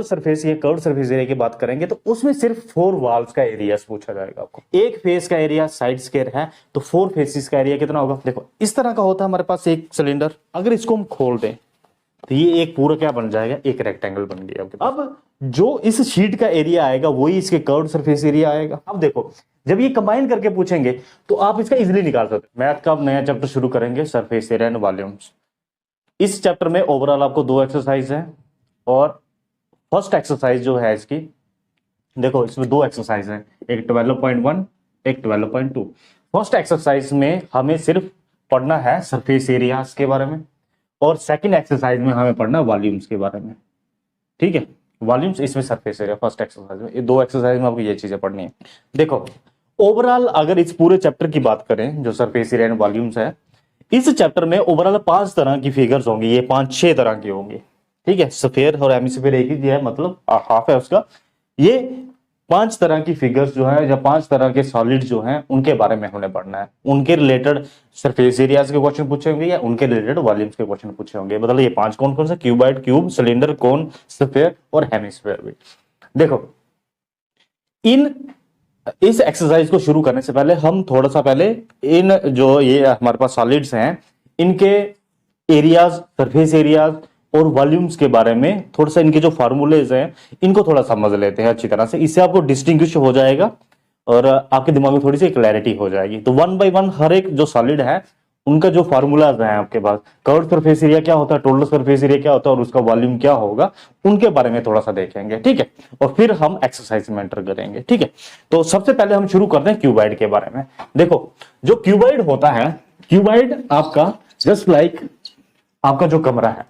Surface या curved surface area की बात करेंगे तो उसमें सिर्फ 4 वॉल्स का एरिया पूछा जाएगा आपको। एक फेस का एरिया साइड स्क्वायर है तो 4 फेसेस का एरिया कितना होगा। देखो इस तरह का होता है हमारे पास एक सिलेंडर, अगर इसको हम खोल दें तो ये एक पूरा क्या बन जाएगा, एक रेक्टेंगल बन गया। अब जो इस शीट का एरिया आएगा वही इसके कर्व्ड सरफेस एरिया आएगा। अब देखो जब ये कंबाइन करके पूछेंगे तो आप इसका इजीली निकाल सकते हैं। मैथ का नया चैप्टर शुरू करेंगे, सरफेस एरिया एंड वॉल्यूम्स। इस चैप्टर में ओवरऑल आपको 2 एक्सरसाइज है और फर्स्ट एक्सरसाइज जो है इसकी, देखो इसमें 2 एक्सरसाइज है, एक 12.1 एक 12.2। फर्स्ट एक्सरसाइज में हमें सिर्फ पढ़ना है सरफेस एरियाज के बारे में और सेकंड एक्सरसाइज में हमें पढ़ना है वॉल्यूम्स के बारे में। ठीक है, वॉल्यूम्स इसमें सरफेस एरिया फर्स्ट एक्सरसाइज में। ये 2 एक्सरसाइज में आपको ये चीजें पढ़नी है। देखो ओवरऑल अगर इस पूरे चैप्टर की बात करें जो सरफेस एरिया एंड वॉल्यूम्स है, इस चैप्टर में ओवरऑल 5 तरह की फिगर्स होंगी, ये 5-6 तरह की होंगी। ठीक है, स्फीयर और हेमिस्फीयर एक ही है, मतलब हाफ है उसका। ये 5 तरह की फिगर्स जो है या 5 तरह के सॉलिड जो हैं उनके बारे में हमें पढ़ना है। उनके रिलेटेड सरफेस एरियाज के क्वेश्चन पूछे होंगे या उनके रिलेटेड वॉल्यूम्स के क्वेश्चन पूछे होंगे। मतलब ये 5 कौन कौन से, क्यूबॉइड, क्यूब, सिलेंडर, कोन, स्फीयर और हेमिस्फीयर भी। देखो इस एक्सरसाइज को शुरू करने से पहले हम थोड़ा सा पहले इन जो ये हमारे पास सॉलिड्स हैं इनके एरियाज, सरफेस एरियाज और वॉल्यूम्स के बारे में थोड़ा सा, इनके जो फार्मूलेज हैं इनको थोड़ा समझ लेते हैं अच्छी तरह से। इससे आपको डिस्टिंग्विश हो जाएगा और आपके दिमाग में थोड़ी सी क्लैरिटी हो जाएगी। तो 1 बाय 1 हर एक जो सॉलिड है उनका जो फार्मूलाज है आपके पास, कर्व्ड सरफेस एरिया क्या होता है, टोटल सरफेस एरिया क्या होता है और उसका वॉल्यूम क्या होगा, उनके बारे में थोड़ा सा देखेंगे। ठीक है, और फिर हम एक्सरसाइज में एंटर करेंगे। ठीक है, तो सबसे पहले हम शुरू करते हैं क्यूबॉइड के बारे में। देखो जो क्यूबॉइड होता है, क्यूबॉइड आपका जस्ट लाइक आपका जो कमरा है,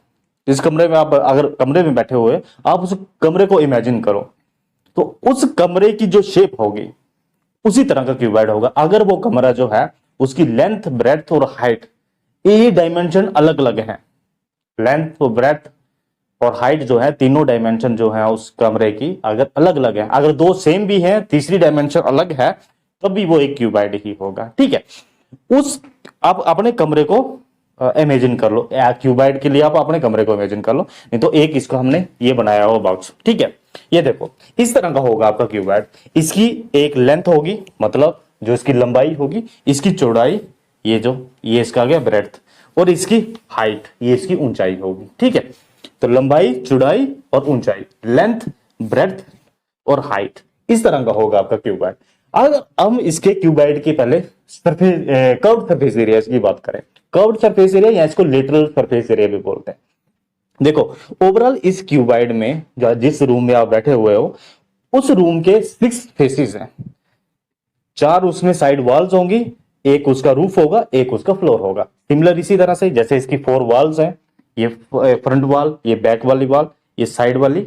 इस कमरे में आप अगर कमरे में बैठे हुए आप उस कमरे को इमेजिन करो तो उस कमरे की जो शेप होगी उसी तरह का क्यूबॉइड होगा। अगर वो कमरा जो है उसकी लेंथ, ब्रेड्थ और हाइट, ये डायमेंशन अलग अलग हैं, लेंथ और ब्रेड्थ और हाइट जो है तीनों डायमेंशन जो है उस कमरे की अगर अलग अलग है, अगर 2 सेम भी है, तीसरी डायमेंशन अलग है, तब भी वो एक क्यूबॉइड ही होगा। ठीक है, उस आप अपने कमरे को इमेजिन कर लो, क्यूबॉइड के लिए आप अपने कमरे को इमेजिन कर लो, नहीं तो एक इसको हमने ये बनाया हुआ बॉक्स। ठीक है, ये देखो इस तरह का होगा आपका क्यूबॉइड। इसकी एक लेंथ होगी, मतलब जो इसकी लंबाई होगी, इसकी चौड़ाई, ये इसका आ गया ब्रेड्थ, और इसकी हाइट, ये इसकी ऊंचाई होगी। ठीक है, तो लंबाई, चौड़ाई और ऊंचाई, लेंथ, ब्रेड्थ और हाइट, इस तरह का होगा आपका क्यूबॉइड। अगर हम इसके क्यूबॉइड के पहले सरफेस, कर्व्ड सरफेस एरिया की बात करें, कर्व्ड सरफेस एरिया या इसको लेटरल सरफेस एरिया भी बोलते हैं। देखो ओवरऑल इस क्यूबॉइड में जिस रूम में आप बैठे हुए हो उस रूम के 6 फेसेस हैं, 4 उसमें साइड वॉल्स होंगी, एक उसका रूफ होगा, एक उसका फ्लोर होगा। सिमिलर इसी तरह से जैसे इसकी 4 वॉल्स हैं, ये फ्रंट वॉल, ये बैक वाली वॉल, ये साइड वाली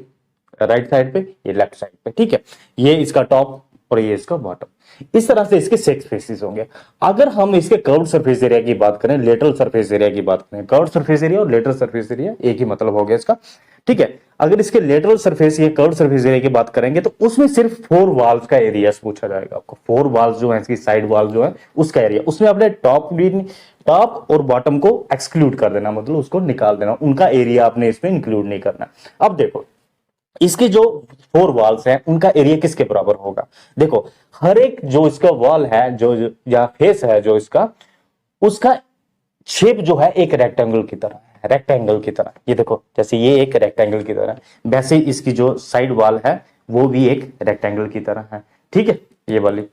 राइट साइड पे, ये लेफ्ट साइड पे। ठीक है, ये इसका टॉप और ये इसका बॉटम, इस तरह से इसके 6 फेसेस होंगे। अगर हम इसके कर्व्ड सरफेस एरिया की बात करें, लेटरल सरफेस एरिया की बात करें, कर्व्ड सरफेस एरिया और लेटरल सरफेस एरिया एक ही मतलब हो गया इसका। ठीक है, अगर इसके लेटरल सरफेस या कर्व्ड सरफेस एरिया की बात करेंगे तो उसमें सिर्फ 4 वॉल्स का एरिया पूछा जाएगा आपको। 4 वॉल्स जो है इसकी साइड वॉल जो है उसका एरिया, उसमें अपने टॉप और बॉटम को एक्सक्लूड कर देना, मतलब उसको निकाल देना, उनका एरिया आपने इसमें इंक्लूड नहीं करना। अब देखो इसके जो 4 वॉल्स हैं उनका एरिया किसके बराबर होगा। देखो हर एक जो इसका वॉल है, जो या फेस है जो इसका, उसका शेप जो है एक रेक्टेंगल की तरह है, रेक्टेंगल की तरह। ये देखो जैसे ये एक रेक्टेंगल की तरह, वैसे इसकी जो साइड वॉल है वो भी एक रेक्टेंगल की तरह है। ठीक है, ये वाली।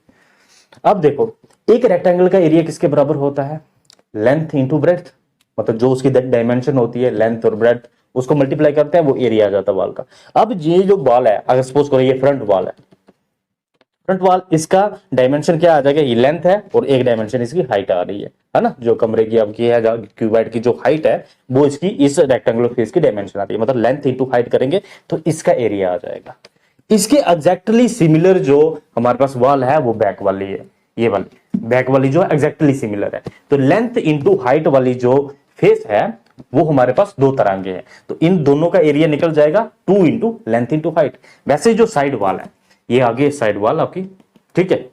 अब देखो एक रेक्टेंगल का एरिया किसके बराबर होता है, लेंथ इंटू ब्रेड्थ, मतलब जो उसकी डायमेंशन होती है लेंथ और ब्रेड्थ, उसको मल्टीप्लाई करते हैं, वो एरिया आ जाता है वॉल का। अब ये जो वॉल है, अगर सपोज करो ये फ्रंट वॉल है, फ्रंट वॉल, इसका डायमेंशन क्या आ जाएगा, ये लेंथ है और एक डायमेंशन इसकी हाइट आ रही है ना, जो कमरे की आपकी है क्यूबॉइड की जो हाइट है वो इसकी इस रेक्टेंगुलर फेस की डायमेंशन आ रही है, मतलब लेंथ इंटू हाइट करेंगे तो इसका एरिया आ जाएगा। इसके एग्जैक्टली सिमिलर जो हमारे पास वॉल है वो बैक वाली है, ये वाली बैक वाली जो एग्जैक्टली सिमिलर है। तो लेंथ इंटू हाइट वाली जो फेस है वो हमारे पास 2 तरह के हैं, तो इन दोनों का एरिया निकल जाएगा 2 इंटू लेंथ इंटू हाइट। वैसे जो साइड वॉल है, ये आगे साइड वॉल आपकी, ठीक है,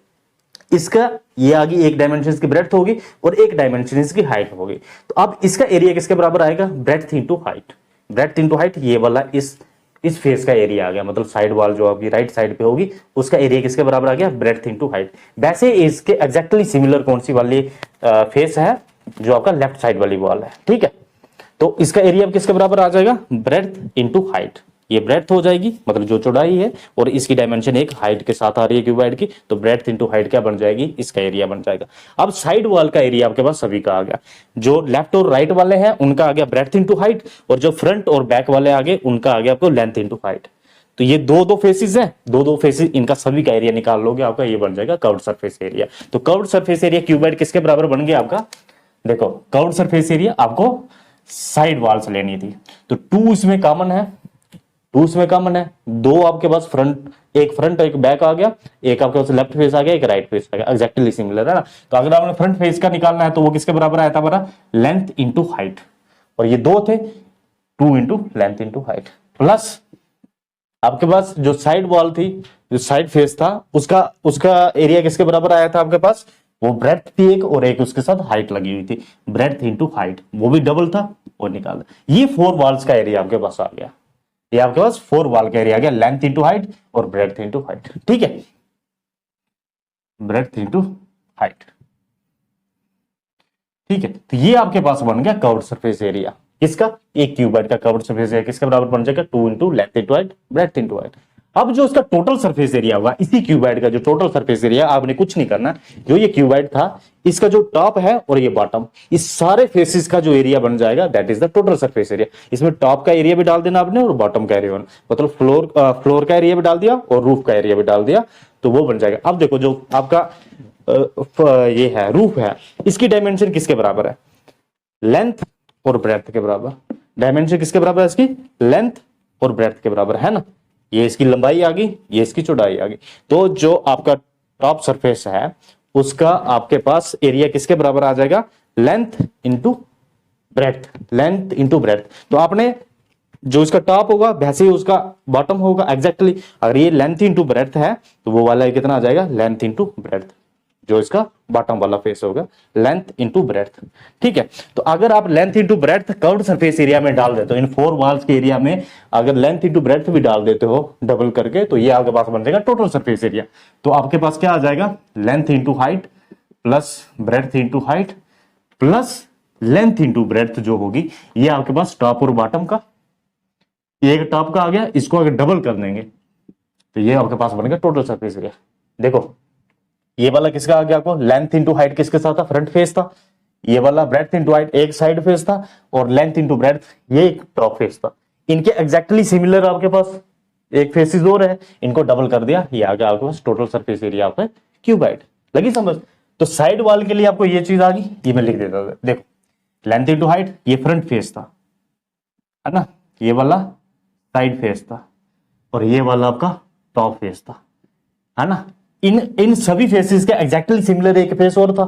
इसका ये आगे एक डायमेंशन की ब्रेड्थ होगी और एक डायमेंशन की हाइट होगी। तो अब इसका एरिया किसके बराबर आएगा, breadth into height. Breadth into height, ये वाला इस इस फेस का एरिया आ गया, मतलब साइड वॉल जो आपकी राइट साइड पे होगी उसका एरिया किसके बराबर आ गया, ब्रेड्थ इनटू हाइट। वैसे इसके एग्जैक्टली सिमिलर कौन सी वाली फेस है, जो आपका लेफ्ट साइड वाली वॉल है, ठीक है। तो इसका एरिया किसके बराबर आ जाएगा, ब्रेड्थ इनटू हाइट। ये ब्रेड्थ हो जाएगी, मतलब जो चौड़ाई है, और इसकी डायमेंशन एक हाइट के साथ आ रही है क्यूबाइड की, तो ब्रेड्थ इनटू हाइट क्या बन जाएगी, इसका एरिया बन जाएगा। अब साइड वॉल का एरिया आपके पास सभी का आ गया, जो लेफ्ट और राइट वाले हैं उनका आ गया ब्रेड्थ इनटू हाइट, और जो फ्रंट और बैक वाले आ गए उनका आ गया आपको लेंथ इनटू हाइट। तो ये दो फेसेस हैं, दो फेसेस, इनका सभी का एरिया निकाल लोगे आपका ये बन जाएगा कर्व्ड सरफेस एरिया। तो कर्व्ड सरफेस एरिया क्यूबाइड किसके बराबर बन गया आपका, देखो कर्व्ड सरफेस एरिया आपको साइड वॉल से लेनी थी, तो 2 इसमें कॉमन है, 2 इसमें कॉमन है, 2 आपके पास फ्रंट, एक फ्रंट एक बैक आ गया, एक आपके पास लेफ्ट फेस आ गया, एक राइट फेस आ गया, एग्जैक्टली सिमिलर है ना। तो अगर आपने फ्रंट फेस का निकालना है तो वो किसके बराबर आया था हमारा, लेंथ इंटू हाइट, और ये 2 थे, 2 into length into height, plus आपके पास जो साइड वॉल थी, जो साइड फेस था, उसका एरिया किसके बराबर आया था आपके पास, वो ब्रेड्थ थी एक, और एक उसके साथ हाइट लगी हुई थी, ब्रेड्थ इंटू हाइट, वो भी डबल था, और निकाला। ये 4 वॉल्स का एरिया आपके पास आ गया, ये आपके पास 4 वॉल का एरिया आ गया, लेंथ इंटू हाइट और ब्रेड्थ इंटू हाइट, ठीक है, ब्रेड्थ इंटू हाइट, ठीक है। तो ये आपके पास बन गया कर्व्ड सरफेस एरिया, किसका, एक क्यूबाइड का कर्व्ड सरफेस एरिया किसके बराबर बन जाएगा, 2 into length into height breadth into height. अब जो इसका टोटल सरफेस एरिया होगा, इसी क्यूबाइड का जो टोटल सरफेस एरिया, आपने कुछ नहीं करना, जो ये क्यूबाइड था इसका जो टॉप है और ये बॉटम, इस सारे फेसेस का जो एरिया बन जाएगा that is the total surface area. इसमें टॉप का एरिया भी डाल देना आपने और बॉटम का एरिया, मतलब फ्लोर का एरिया भी डाल दिया और रूफ का एरिया भी डाल दिया, तो वो बन जाएगा। अब देखो जो आपका ये है रूफ है, इसकी डायमेंशन किसके बराबर है, लेंथ और ब्रेड्थ के बराबर। डायमेंशन किसके बराबर है इसकी, लेंथ और ब्रेड्थ के बराबर है ना। ये इसकी लंबाई आ गई, ये इसकी चौड़ाई आ गई। तो जो आपका टॉप सरफेस है उसका आपके पास एरिया किसके बराबर आ जाएगा, length into breadth, length into breadth. तो आपने जो इसका टॉप होगा वैसे ही उसका बॉटम होगा एग्जैक्टली। अगर ये लेंथ इंटू ब्रेड्थ है तो वो वाला कितना आ जाएगा, लेंथ इंटू ब्रेड्थ, जो इसका बॉटम वाला फेस होगा, लेंथ इंटू ब्रेड्थ, ठीक है। तो अगर आप length into breadth curved surface area में डाल देते हो, इन 4 वॉल्स के एरिया में अगर लेंथ इंटू ब्रेड्थ भी डाल देते हो डबल करके, तो ये आपके पास बन जाएगा टोटल सरफेस एरिया। तो आपके पास क्या आ जाएगा, length into height plus breadth into height plus length into breadth जो होगी, ये आपके पास टॉप और बॉटम का, एक टॉप का आ गया, इसको अगर डबल कर देंगे तो ये आपके पास बनेगा टोटल सरफेस एरिया। देखो ये वाला किसका आ गया आपको, लेंथ इंटू हाइट किसके साथ था, फ्रंट फेस था, ये वाला ब्रेड्थ इंटू हाइट एक साइड फेस था, और लेंथ इंटू ब्रेड्थ ये एक टॉप फेस था। इनके एग्जैक्टली सिमिलर आपके पास एक फेसेस और है, इनको डबल कर दिया, ये आ गया आपके पास टोटल सरफेस एरिया आपका क्यूबाइड। लगी समझ। तो साइड वॉल के लिए आपको ये चीज आ गई, ये मैं लिख देता हूं, देखो लेंथ इंटू हाइट ये फ्रंट फेस था, है ना, ये वाला साइड फेस था, और ये वाला आपका टॉप फेस था, है ना। इन सभी फेसेस के एग्जैक्टली सिमिलर एक फेस और था,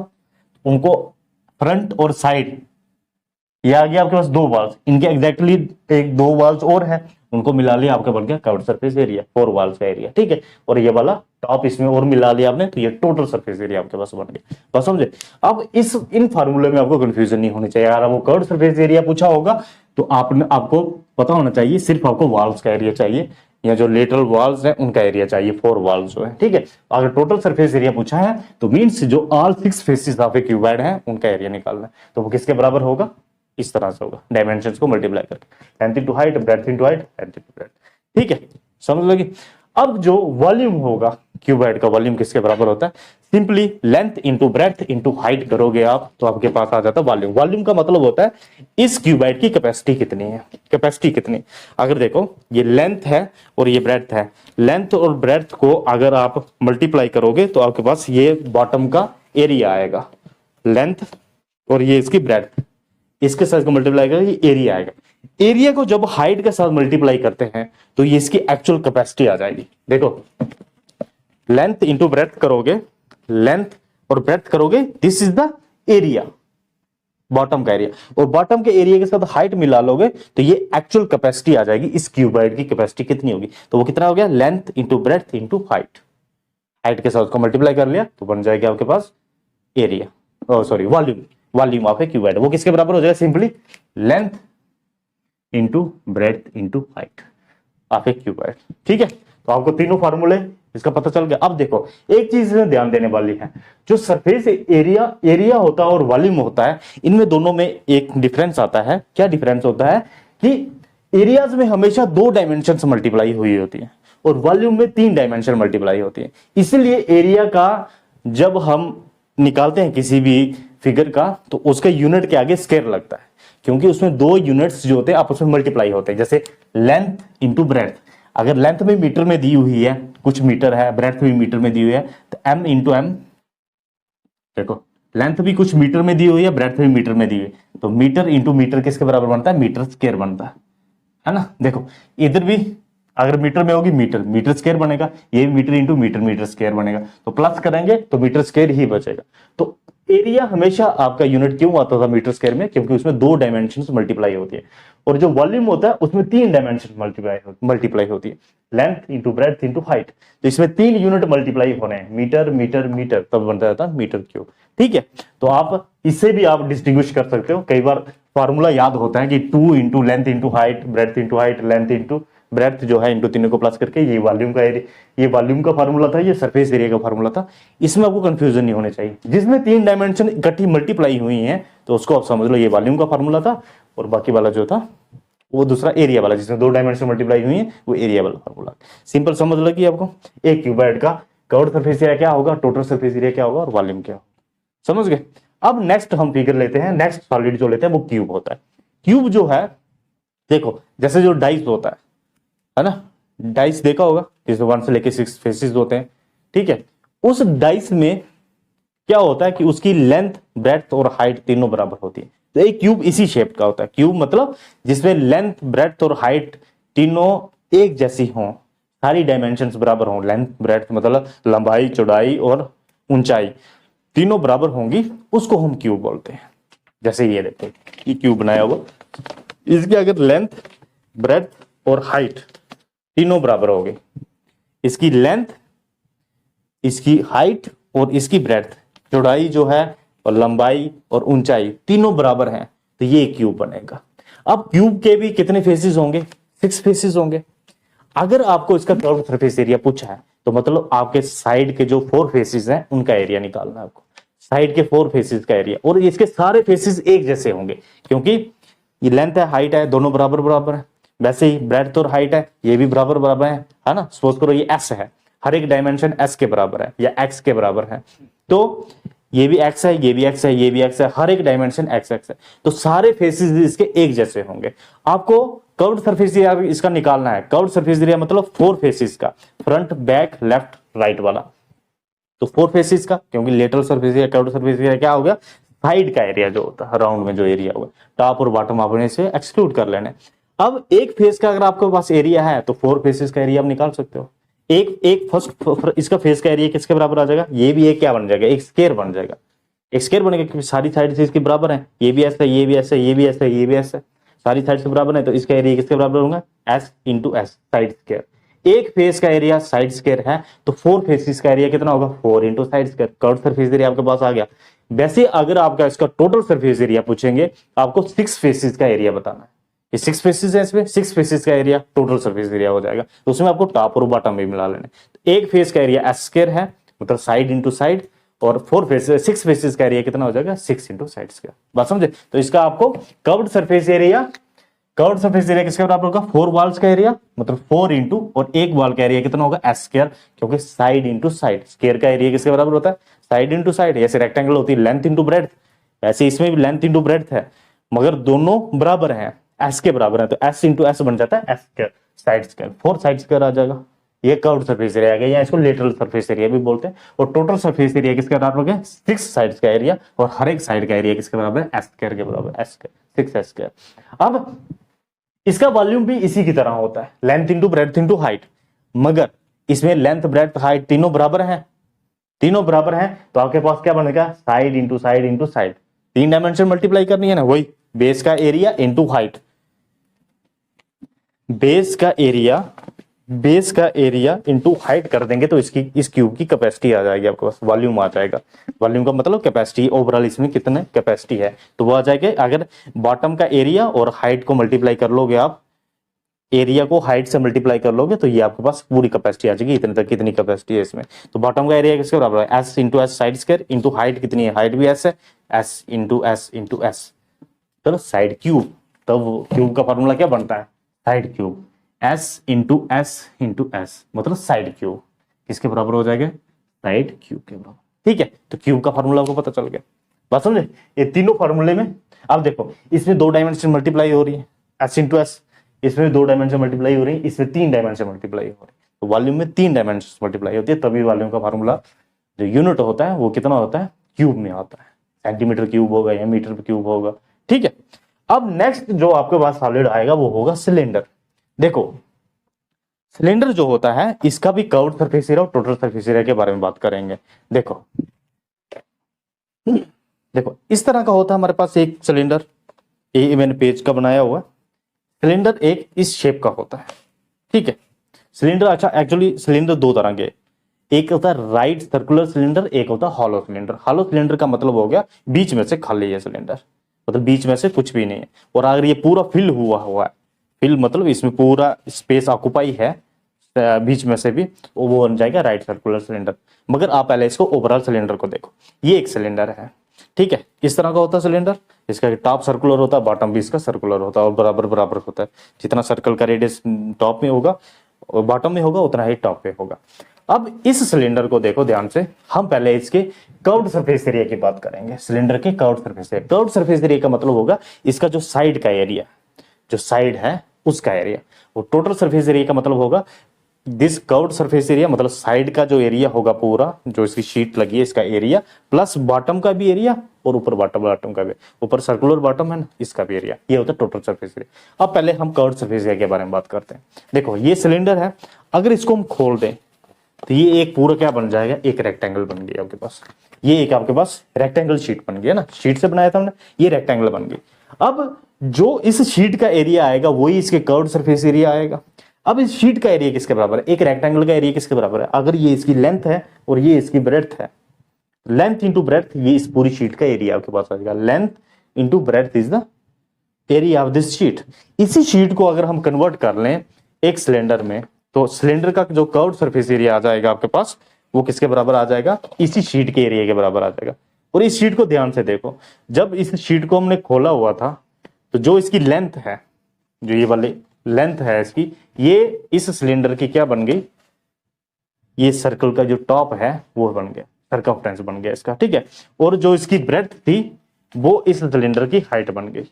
उनको फ्रंट और साइड, ये आ गया आपके पास 2 वॉल्स, इनके एग्जैक्टली एक 2 वॉल्स और है, उनको मिला लिया आपका बन गया कर्व्ड सरफेस एरिया, 4 वॉल्स का एरिया, ठीक है। और ये वाला टॉप इसमें और मिला लिया आपने, तो ये टोटल सरफेस एरिया आपके पास बन गया। बस समझे। अब इन फार्मूले में आपको कंफ्यूजन नहीं होनी चाहिए। अगर वो कर्व्ड सरफेस एरिया पूछा होगा तो आपको पता होना चाहिए, सिर्फ आपको वॉल्स का एरिया चाहिए, या जो लेटरल वॉल्स हैं उनका एरिया चाहिए, 4 वॉल्स जो है, ठीक है। अगर टोटल सरफेस एरिया पूछा है तो मींस जो all 6 faces of a cuboid है उनका एरिया निकालना है, तो वो किसके बराबर होगा, इस तरह से होगा, डायमेंशंस को मल्टीप्लाई करके, length into height breadth into height length into breadth, ठीक है, समझ लगी। अब जो वॉल्यूम होगा क्यूबाइड का, वॉल्यूम किसके बराबर होता है, simply length into breadth into height करोगे आप तो आपके पास आ जाता है वॉल्यूम। वॉल्यूम का मतलब होता है इस क्यूबाइड की कैपेसिटी कितनी है, कैपेसिटी कितनी। अगर देखो ये लेंथ है और ये ब्रेड्थ है, लेंथ और ब्रेड्थ को अगर आप मल्टीप्लाई करोगे तो आपके पास ये बॉटम का एरिया आएगा, लेंथ और ये इसकी ब्रेड्थ, इसके साथ मल्टीप्लाई करेंगे एरिया आएगा। एरिया को जब हाइट के साथ मल्टीप्लाई करते हैं तो ये इसकी एक्चुअल कैपेसिटी आ जाएगी। देखो लेंथ इंटू ब्रेड्थ करोगे, लेंथ और ब्रेड्थ करोगे, this is the area, bottom का एरिया, और बॉटम के एरिया के साथ हाइट मिला लोगे तो ये एक्चुअल कैपेसिटी आ जाएगी। इस क्यूबाइड की कैपेसिटी कितनी होगी, तो वो कितना हो गया, length into breadth into height, height के साथ उसको मल्टीप्लाई कर लिया तो बन जाएगा आपके पास area, sorry volume, volume of a cuboid. वो किसके बराबर हो जाएगा, simply length into breadth into height. Of a cuboid. ठीक है, तो आपको तीनों फार्मूले इसका पता चल गया। अब देखो एक चीज इसमें ध्यान देने वाली है, जो सरफेस एरिया होता है और वॉल्यूम होता है, इनमें दोनों में एक डिफरेंस आता है। क्या डिफरेंस होता है कि एरियाज में हमेशा 2 डायमेंशन मल्टीप्लाई हुई होती है और वॉल्यूम में 3 डायमेंशन मल्टीप्लाई होती है। इसलिए एरिया का जब हम निकालते हैं किसी भी फिगर का, तो उसके यूनिट के आगे स्क्वायर लगता है, क्योंकि उसमें 2 यूनिट्स जो होते हैं आपस में मल्टीप्लाई होते हैं। जैसे लेंथ इंटू ब्रेथ, अगर लेंथ में मीटर में दी हुई है, कुछ मीटर है, ब्रेथ भी मीटर में दी हुई है, तो m इंटू एम, देखो लेंथ भी कुछ मीटर में दी हुई है, ब्रेथ भी मीटर में दी हुई है, तो मीटर इंटू मीटर किसके बराबर बनता है? मीटर स्क्वायर बनता है ना। देखो इधर भी अगर मीटर में होगी मीटर, मीटर स्क्वायर बनेगा, ये metre into metre, metre square बनेगा, तो प्लस करेंगे तो मीटर स्क्वायर ही बचेगा। तो एरिया हमेशा आपका यूनिट क्यों आता था मीटर स्क्वायर में? क्योंकि उसमें 2 डायमेंशन मल्टीप्लाई होती है, और जो वॉल्यूम होता है उसमें 3 डायमेंशन मल्टीप्लाई होती है, length into breadth into height. तो इसमें 3 यूनिट मल्टीप्लाई होने हैं, मीटर मीटर मीटर, तब बनता था मीटर क्यूब। ठीक है, तो आप इससे भी आप डिस्टिंग्विश कर सकते हो। कई बार फॉर्मूला याद होता है कि 2 into length into height, breath into height, length into breadth जो है इंटू तीनों को प्लस करके ये वॉल्यूम का एरिया, ये वॉल्यूम का फार्मूला था, ये सरफेस एरिया का फार्मूला था। इसमें आपको कंफ्यूजन नहीं होने चाहिए। जिसमें 3 डायमेंशन इकट्ठी मल्टीप्लाई हुई हैं तो उसको आप समझ लो ये वॉल्यूम का फार्मूला था, और बाकी वाला जो था वो दूसरा एरिया वाला, जिसमें 2 डायमेंशन मल्टीप्लाई हुई है वो एरिया वाला फार्मूला। सिंपल समझ लगी आपको? एक क्यूबॉइड का कर्व्ड सरफेस एरिया क्या होगा, टोटल सरफेस एरिया क्या होगा, और वॉल्यूम क्या होगा। समझ गए? अब नेक्स्ट हम फिगर लेते हैं, नेक्स्ट सॉलिड जो लेते हैं वो क्यूब होता है। क्यूब जो है, देखो जैसे जो डाइस होता है ना, डाइस देखा होगा जिसमें 1 से लेके 6 फेसेस होते हैं। ठीक है, उस डाइस में क्या होता है कि उसकी लेंथ, ब्रेड्थ और हाइट तीनों बराबर होती है। तो एक क्यूब इसी शेप का होता है। क्यूब मतलब जिसमें लेंथ, ब्रेड्थ और हाइट तीनों एक जैसी हों, सारी डायमेंशंस बराबर हों। लेंथ, ब्रेड्थ मतलब लंबाई, चौड़ाई और ऊंचाई तीनों बराबर होंगी, उसको हम क्यूब बोलते हैं। जैसे ये देखो, ये क्यूब बनाया हुआ, इसकी अगर लेंथ, ब्रेड्थ और हाइट तीनों बराबर हो गई, इसकी लेंथ, इसकी हाइट और इसकी ब्रेड्थ, चौड़ाई जो है और लंबाई और ऊंचाई तीनों बराबर हैं, तो ये क्यूब बनेगा। अब क्यूब के भी कितने फेसेस होंगे? 6 फेसेस होंगे। अगर आपको इसका कर्व्ड सरफेस एरिया पूछा है तो मतलब आपके साइड के जो 4 फेसेस हैं उनका एरिया निकालना है आपको, साइड के 4 फेसेस का एरिया। और इसके सारे फेसेस एक जैसे होंगे, क्योंकि ये लेंथ है, हाइट है, दोनों बराबर बराबर है। वैसे ही ब्रेड्थ और हाइट है, ये भी बराबर बराबर है ना। सपोज करो ये एस है, हर एक डायमेंशन एस के बराबर है या एक्स के बराबर है, तो ये भी एक्स है, ये भी एक्स है, ये भी एक्स है, हर एक डायमेंशन एक्स एक्स है, तो सारे फेसेस इसके एक जैसे होंगे। आपको कर्व्ड सरफेस एरिया इसका निकालना है। कर्व्ड सरफेस एरिया मतलब 4 फेसेस का, फ्रंट, बैक, लेफ्ट, राइट वाला। तो 4 फेसेस का, क्योंकि lateral surface area, curved surface area क्या हो गया? साइड का एरिया जो होता है, राउंड में जो एरिया होगा। टॉप और बॉटम आपने से एक्सक्लूड कर लेने। अब एक फेस का अगर आपके पास एरिया है तो 4 फेसेस का एरिया आप निकाल सकते हो। एक फर्स्ट इसका फेस का एरिया किसके बराबर आ जाएगा? ये भी एक क्या बन जाएगा? एक स्क्वायर बन जाएगा। एक स्क्वायर बनेगा क्योंकि सारी साइड से इसके बराबर है। ये भी ऐसा है, ये भी ऐसा है, ये भी ऐसा है, ये भी ऐसा है, सारी साइड से बराबर है, तो इसका एरिया किसके बराबर होगा? S into S, side square. एक फेस का एरिया साइड स्क्वायर है, तो 4 फेसेस का एरिया कितना होगा? 4 into side square. Curved surface area आपके पास आ गया। वैसे अगर आपका इसका टोटल सरफेस एरिया पूछेंगे, आपको 6 फेसेस का एरिया बताना है। ये 6 फेसेस है, इसमें 6 फेसेस का एरिया टोटल सरफेस एरिया हो जाएगा, तो उसमें आपको टॉप और बॉटम भी मिला लेने। तो एक फेस का एरिया एस स्क्वायर है, मतलब साइड इंटू साइड, और 6 फेसेस का एरिया कितना हो जाएगा? 6 इंटू साइड स्क्वायर। बात समझे? तो इसका आपको कर्व्ड सरफेस एरिया किसके बराबर होगा? 4 वॉल्स का एरिया, मतलब 4 इंटू, और एक वॉल का एरिया कितना होगा? एस स्क्वायर, क्योंकि साइड इंटू साइड, स्क्वायर का एरिया किसके बराबर होता है? Side into side. जैसे रेक्टेंगल होती है लेंथ इंटू ब्रेड्थ, ऐसे इसमें भी लेंथ इंटू ब्रेड्थ है, मगर दोनों बराबर हैं, एस के बराबर है, तो एस इंटू एस बन जाता है S square, side square, 4 side square आ जाएगा। ये कर्व्ड सरफेस एरिया आ गया, या इसको लेटरल सरफेस एरिया भी बोलते हैं। और टोटल सरफेस एरिया किसके बराबर हो गया? 6 साइड्स का एरिया, और हर एक साइड का एरिया किसके बराबर है? एस स्क्वायर के बराबर, एस स्क्वायर, 6 एस स्क्वायर। अब इसका वॉल्यूम भी इसी की तरह होता है, length into breadth into height, मगर इसमें लेंथ, ब्रेड्थ, हाइट तीनों बराबर हैं। तीनों बराबर हैं तो आपके पास क्या बनेगा? Side into side into side, 3 dimension multiply करनी है ना, वही बेस का एरिया इंटू हाइट, बेस का एरिया इंटू हाइट कर देंगे तो इस क्यूब की कैपेसिटी आ जाएगी आपके पास, वॉल्यूम आ जाएगा। वॉल्यूम का मतलब कैपेसिटी, ओवरऑल इसमें कितने कैपेसिटी है, तो वो आ जाएगा। अगर बॉटम का एरिया और हाइट को मल्टीप्लाई कर लोगे आप एरिया को हाइट से मल्टीप्लाई कर लोगे तो ये आपके पास पूरी कैपेसिटी आ जाएगी, इतने तक कितनी कैपेसिटी है इसमें। तो बॉटम का एरिया किसके बराबर है, S into S side square into height कितनी है, हाइट भी एस है, S into S into S, चलो साइड क्यूब। तब क्यूब का फॉर्मूला क्या बनता है, side cube, S into S मतलब साइड क्यूब किसके बराबर हो जाएगा, साइड क्यूब के बराबर। ठीक है, तो क्यूब का फॉर्मूला आपको पता चल गया, बात समझे। ये तीनों फॉर्मूले में अब देखो इसमें 2 डायमेंशन मल्टीप्लाई हो रही है, एस इंटू एस, इसमें 2 डायमेंशन मल्टीप्लाई हो रही है, इसमें 3 डायमेंशन मल्टीप्लाई हो रही है। तो वॉल्यूम में 3 डायमेंशन मल्टीप्लाई होती है, तभी वॉल्यूम का फार्मूला जो यूनिट होता है वो कितना होता है, क्यूब में आता है, सेंटीमीटर क्यूब होगा या मीटर क्यूब होगा। ठीक है, अब नेक्स्ट जो आपके पास सॉलिड आएगा वो होगा सिलेंडर। देखो सिलेंडर जो होता है इसका भी कर्व्ड सरफेस एरिया और टोटल सरफेस एरिया के बारे में बात करेंगे। देखो देखो इस तरह का होता है हमारे पास एक सिलेंडर, ये मैंने पेज का बनाया हुआ। सिलेंडर एक इस शेप का होता है, ठीक है। सिलेंडर, अच्छा एक्चुअली सिलेंडर 2 तरह के, एक होता है राइट सर्कुलर सिलेंडर, एक होता है हॉलो सिलेंडर। हॉलो सिलेंडर का मतलब हो गया बीच में से खाली है सिलेंडर, मतलब बीच में से कुछ भी नहीं है, और अगर ये पूरा फिल हुआ है, फिल मतलब इसमें पूरा स्पेस ऑक्युपाई है बीच में से भी, वो बन जाएगा राइट सर्कुलर सिलेंडर। मगर आप पहले इसको ओवरऑल सिलेंडर को देखो, ये एक सिलेंडर है, ठीक है, इस तरह का होता है सिलेंडर। इसका टॉप सर्कुलर होता है, बॉटम भी इसका सर्कुलर होता है और बराबर बराबर होता है। जितना सर्कल का रेडियस टॉप में होगा और बॉटम में होगा उतना ही टॉप पे होगा। अब इस सिलेंडर को देखो ध्यान से, हम पहले इसके कर्व्ड सरफेस एरिया की बात करेंगे। सिलेंडर के curved surface area, curved surface area का मतलब होगा इसका जो साइड का एरिया, जो साइड है उसका एरिया। वो टोटल सरफेस एरिया का मतलब होगा दिस कर्व्ड सरफेस एरिया, मतलब साइड का जो एरिया होगा पूरा, जो इसकी शीट लगी है इसका एरिया, प्लस बॉटम का भी एरिया और ऊपर बॉटम का भी, ऊपर सर्कुलर बॉटम है ना, इसका भी एरिया, ये होता है टोटल सरफेस एरिया। अब पहले हम कर्व्ड सरफेस एरिया के बारे में बात करते हैं। देखो ये सिलेंडर है, अगर इसको हम खोल दें तो ये एक पूरा क्या बन जाएगा, एक रेक्टेंगल बन गया आपके पास। ये एक आपके पास रेक्टेंगल शीट बन गया ना, शीट से बनाया था हमने, ये रेक्टेंगल बन गई। अब जो इस शीट का एरिया आएगा वही इसके कर्व्ड सरफेस एरिया आएगा। अब इस शीट का एरिया किसके बराबर है, एक रेक्टेंगल का एरिया किसके बराबर है, अगर ये इसकी लेंथ है और ये इसकी ब्रेड्थ है, लेंथ इंटू ब्रेड्थ, ये इस पूरी शीट का एरिया आपके पास आएगा। Length into breadth is the area of this sheet. इसी शीट को अगर हम कन्वर्ट कर लें एक सिलेंडर में, तो सिलेंडर का जो कर्व्ड सरफेस एरिया आ जाएगा आपके पास, वो किसके बराबर आ जाएगा, इसी शीट के एरिया के बराबर आ जाएगा। और इस शीट को ध्यान से देखो, जब इस शीट को हमने खोला हुआ था तो जो इसकी लेंथ है, जो ये वाली लेंथ है इसकी, ये इस सिलेंडर की क्या बन गई, ये सर्कल का जो टॉप है वो बन गया, सर्कमफ्रेंस बन गया इसका, ठीक है। और जो इसकी ब्रेड्थ थी वो इस सिलेंडर की हाइट बन गई,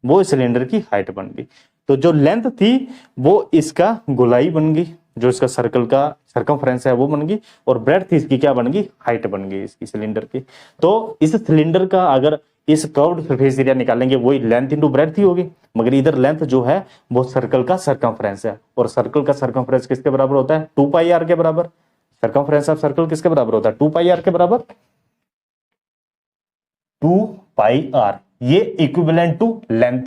वो इस सिलेंडर की हाइट बन गई। तो जो लेंथ थी वो इसका गोलाई बन गई, जो इसका सर्कल का सर्कमफ्रेंस है वो बन गई, और ब्रेड्थ इसकी क्या बन गई, हाइट बन गई इसकी सिलेंडर की। तो इस सिलेंडर का अगर इस कर्व्ड सरफेस एरिया निकालेंगे वही लेंथ इंटू ब्रेड्थ ही होगी, मगर इधर लेंथ जो है वो सर्कल का सर्कमफ्रेंस है, और सर्कल का सर्कमफ्रेंस किसके बराबर होता है, 2 पाई आर के बराबर। सर्कमफ्रेंस ऑफ सर्कल किसके बराबर होता है, 2 पाई आर के बराबर, 2 पाई आर। ये इक्विवेलेंट टू लेंथ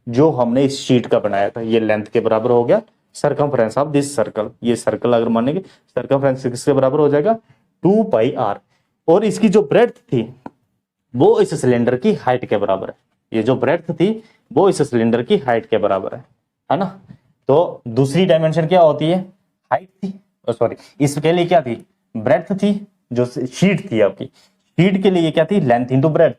जो हमने इस शीट का बनाया था, ये लेंथ के बराबर हो गया सर्कमफ्रेंस ऑफ दिस सर्कल। ये सर्कल अगर मानेंगे सर्कमफ्रेंस किसके बराबर हो जाएगा, 2 पाई आर। और इसकी जो ब्रेड्थ थी वो इस सिलेंडर की हाइट के बराबर है, ये जो ब्रेड्थ थी वो इस सिलेंडर की हाइट के बराबर है ना। तो दूसरी डायमेंशन क्या होती है, हाइट थी, सॉरी इसके लिए क्या थी, ब्रेड्थ थी। जो शीट थी आपकी, शीट के लिए क्या थी, लेंथ इंटू ब्रेड्थ,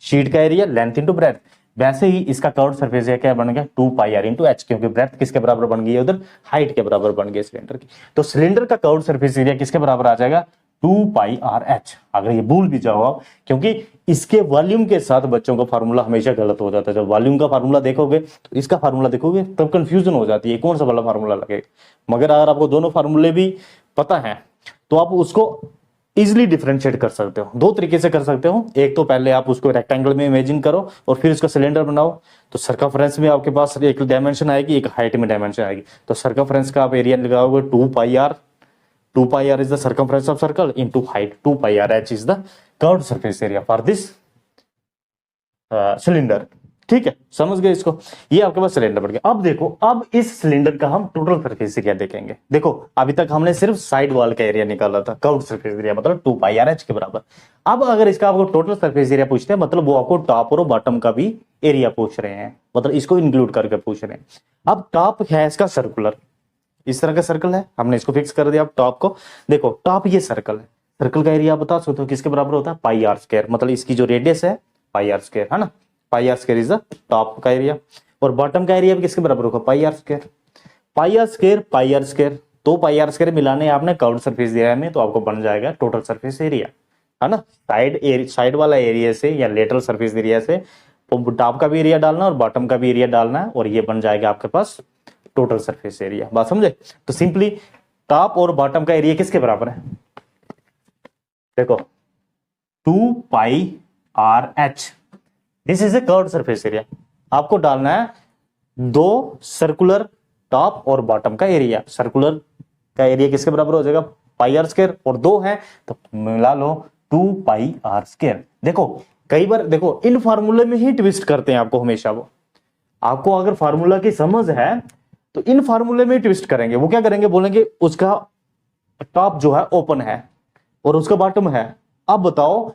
शीट का एरिया लेंथ इंटू ब्रेड्थ। वैसे ही इसका कर्व्ड सरफेस एरिया क्या बन गया, 2 पाई आर इंटू एच, क्योंकि ब्रेड्थ किसके बराबर बन गई है, उधर हाइट के बराबर बन गई सिलेंडर की। तो सिलेंडर का कर्व्ड सरफेस एरिया किसके बराबर आ जाएगा, 2 पाई आर एच। अगर ये भूल भी जाओ आप, क्योंकि इसके वॉल्यूम के साथ बच्चों का फार्मूला हमेशा गलत हो जाता है। जब वॉल्यूम का फार्मूला देखोगे तो इसका फार्मूला देखोगे तब कंफ्यूजन हो जाती है, कौन सा वाला फार्मूला लगेगा। मगर अगर आपको दोनों फार्मूले भी पता है तो आप उसको इजिली डिफरेंशिएट कर सकते हो। 2 तरीके से कर सकते हो, एक तो पहले आप उसको रेक्टेंगल में इमेजिन करो और फिर उसका सिलेंडर बनाओ, तो सर्कमफ्रेंस में आपके पास एक डायमेंशन आएगी, एक हाइट में डायमेंशन आएगी। तो सर्कमफ्रेंस का आप एरिया लगाओगे 2 pi are, 2 pi r is the circumference of circle into height, 2 pi r h is the curved surface area for this cylinder, ठीक है, समझ गए इसको। ये आपके पास सिलेंडर बढ़ गया। अब देखो, अब इस सिलेंडर का हम टोटल सरफेस एरिया देखेंगे। देखो अभी तक हमने सिर्फ साइड वॉल का एरिया निकाला था, कर्व्ड सरफेस एरिया मतलब 2 पाई आर एच के बराबर। अब अगर इसका आपको टोटल सरफेस एरिया पूछते हैं, मतलब वो आपको टॉप और बॉटम का भी एरिया पूछ रहे हैं, मतलब इसको इंक्लूड करके पूछ रहे हैं। अब टॉप है इसका सर्कुलर, इस तरह का सर्कल है, हमने इसको फिक्स कर दिया। अब टॉप को देखो, टॉप ये सर्कल है, सर्कल का एरिया बता सकते हो किसके बराबर होता है, पाई आर स्क्वायर, मतलब इसकी जो रेडियस है पाई आर स्क्वायर, है ना। Pi r square is the top का एरिया, और बॉटम का एरिया भी किसके बराबर होगा, pi r square. Pi r square pi r square, तो पाई आर स्क्वायर मिलाने आपने कर्व्ड सरफेस एरिया में, तो आपको बन जाएगा टोटल सरफेस एरिया, है ना। साइड वाला एरिया से या लेटरल सरफेस एरिया से टॉप का भी एरिया डालना और बॉटम का भी एरिया डालना है, और ये बन जाएगा आपके पास टोटल सरफेस एरिया। बात समझे। तो सिंपली टॉप और बॉटम का एरिया किसके बराबर है, देखो 2 pi r h, this is a curved surface area. आपको डालना है दो सर्कुलर टॉप और बॉटम का एरिया। सर्कुलर का एरिया किसके बराबर हो जाएगा, पाई आर स्क्वायर, और दो है तो मिला लो 2 पाई आर स्क्वायर। देखो कई बार देखो इन फार्मूले में ही ट्विस्ट करते हैं आपको हमेशा। वो आपको अगर फार्मूला की समझ है तो इन फार्मूले में ट्विस्ट करेंगे। वो क्या करेंगे, बोलेंगे उसका टॉप जो है ओपन है और उसका बॉटम है, अब बताओ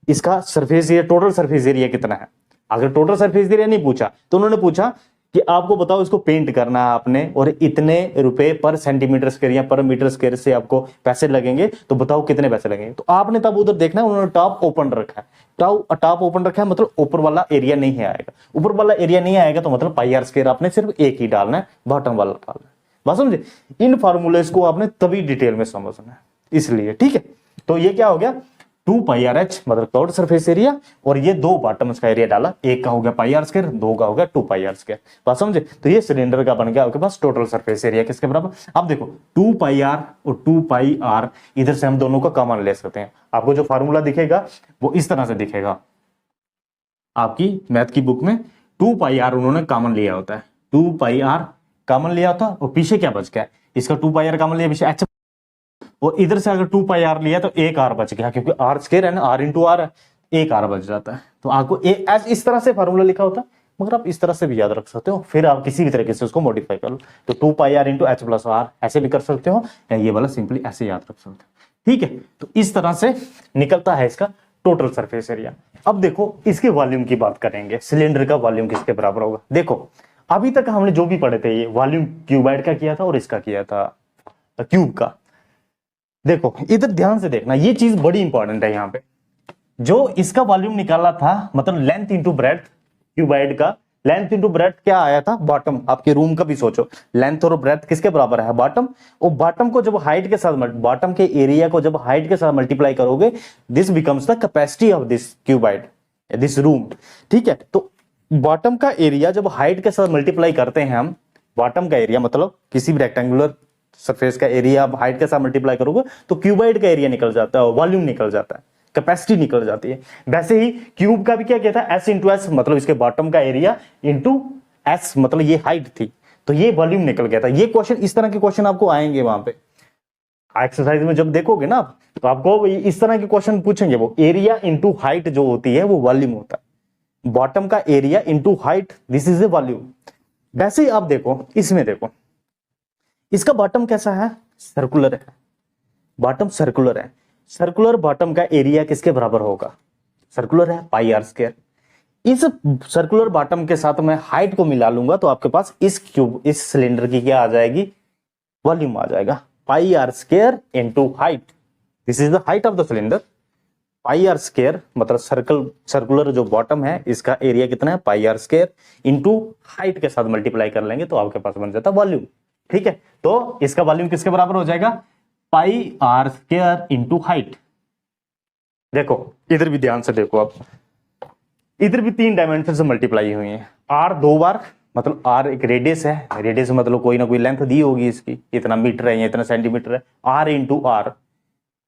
इसका surface area, total surface area कितना है। अगर टोटल सरफेस एरिया नहीं पूछा तो उन्होंने पूछा कि आपको बताओ इसको पेंट करना है आपने, और इतने रुपए पर सेंटीमीटर स्क्वायर या पर मीटर स्क्वायर से आपको पैसे लगेंगे, तो बताओ कितने पैसे लगेंगे। तो आपने तब उधर देखना है, उन्होंने टॉप ओपन रखा है, टॉप ओपन रखा है, मतलब ऊपर वाला एरिया नहीं आएगा। ऊपर वाला एरिया नहीं आएगा तो मतलब पाई आर स्क्वायर आपने सिर्फ एक ही डालना है, बॉटम वाला डालना है। बात समझे। इन फार्मूलेस को आपने तभी डिटेल में समझना है, इसलिए ठीक है। तो ये क्या हो गया, 2 पाई आर एच मतलब कर्व्ड सरफेस एरिया, और ये दो बॉटम्स का एरिया डाला, एक का हो गया पाई आर स्क्वायर, दो का हो गया 2 पाई आर स्क्वायर। बात समझे। तो ये सिलेंडर का बन गया आपके पास टोटल सरफेस एरिया किसके बराबर। अब देखो 2 पाई आर और 2 पाई आर, इधर से हम दोनों का कॉमन ले सकते हैं। आपको जो फार्मूला दिखेगा वो इस तरह से दिखेगा, आपकी मैथ की बुक में 2 पाई आर उन्होंने कॉमन लिया होता है, 2 पाई आर कॉमन लिया होता है, और पीछे क्या बच गया, इसका 2 पाई आर कॉमन लिया पीछे एच, और इधर से अगर 2 पाई आर लिया तो एक आर बच गया, क्योंकि आर स्क्वायर है ना, आर इंटू आर है, एक आर बच जाता है। तो आपको इस तरह से फार्मूला लिखा होता है, मगर आप इस तरह से भी याद रख सकते हो, फिर आप किसी भी तरीके से उसको मॉडिफाई कर लो। तो 2 pi r into h plus r ऐसे भी कर सकते हो, या ये वाला सिंपली ऐसे याद रख सकते हो। ठीक है, तो इस तरह से निकलता है इसका टोटल सरफेस एरिया। अब देखो इसके वॉल्यूम की बात करेंगे, सिलेंडर का वॉल्यूम किसके बराबर होगा। देखो अभी तक हमने जो भी पढ़े थे, ये वॉल्यूम क्यूबाइड का किया था और इसका किया था क्यूब का। देखो इधर ध्यान से देखना, ये चीज बड़ी इंपॉर्टेंट है। यहाँ पे जो इसका वॉल्यूम निकाला था, मतलब लेंथ इंटू ब्रेड्थ, क्यूबाइड का लेंथ इंटू ब्रेड्थ क्या आया था, बॉटम। आपके रूम का भी सोचो, लेंथ और ब्रेड्थ किसके बराबर है, बॉटम। और बॉटम को जब हाइट के साथ, बॉटम के एरिया को जब हाइट के साथ मल्टीप्लाई करोगे, this becomes the capacity of this cuboid, this room. ठीक है, तो बॉटम का एरिया जब हाइट के साथ मल्टीप्लाई करते हैं हम, बॉटम का एरिया मतलब किसी भी रेक्टेंगुलर सरफेस का एरिया आप हाइट के साथ मल्टीप्लाई करोगे तो क्यूबाइड का एरिया निकल जाता है, वॉल्यूम निकल जाता है, कैपेसिटी निकल जाती है। वैसे ही क्यूब का भी क्या कहता है, एस इंटू एस, मतलब इसके बॉटम का एरिया इंटू एस, मतलब ये हाइट थी तो ये वॉल्यूम निकल गया था। ये क्वेश्चन, इस तरह के क्वेश्चन आपको आएंगे वहां पे एक्सरसाइज में जब देखोगे ना, तो आपको इस तरह के क्वेश्चन पूछेंगे। वो एरिया इंटू हाइट जो होती है वो वॉल्यूम होता है, बॉटम का area into height, this is A volume. वैसे ही आप देखो इसमें, देखो इसका बॉटम कैसा है, सर्कुलर है, बॉटम सर्कुलर है। सर्कुलर बॉटम का एरिया किसके बराबर होगा, सर्कुलर है, पाई आर स्क्वायर। इस सर्कुलर बॉटम के साथ मैं हाइट को मिला लूंगा तो आपके पास इस क्यूब, इस सिलेंडर की क्या आ जाएगी, वॉल्यूम आ जाएगा, pi r square into height, this is the height of the cylinder. Pi r square मतलब सर्कुलर जो बॉटम है इसका एरिया कितना है, pi r square into height के साथ मल्टीप्लाई कर लेंगे तो आपके पास बन जाता है वॉल्यूम। ठीक है, तो इसका वॉल्यूम किसके बराबर हो जाएगा, pi r square into height. देखो इधर भी ध्यान से देखो, आप इधर भी 3 डायमेंशन से मल्टीप्लाई हुई है, आर 2 बार, मतलब आर एक रेडियस है, रेडियस मतलब कोई ना कोई लेंथ दी होगी इसकी, इतना मीटर है या इतना सेंटीमीटर है, आर इंटू आर,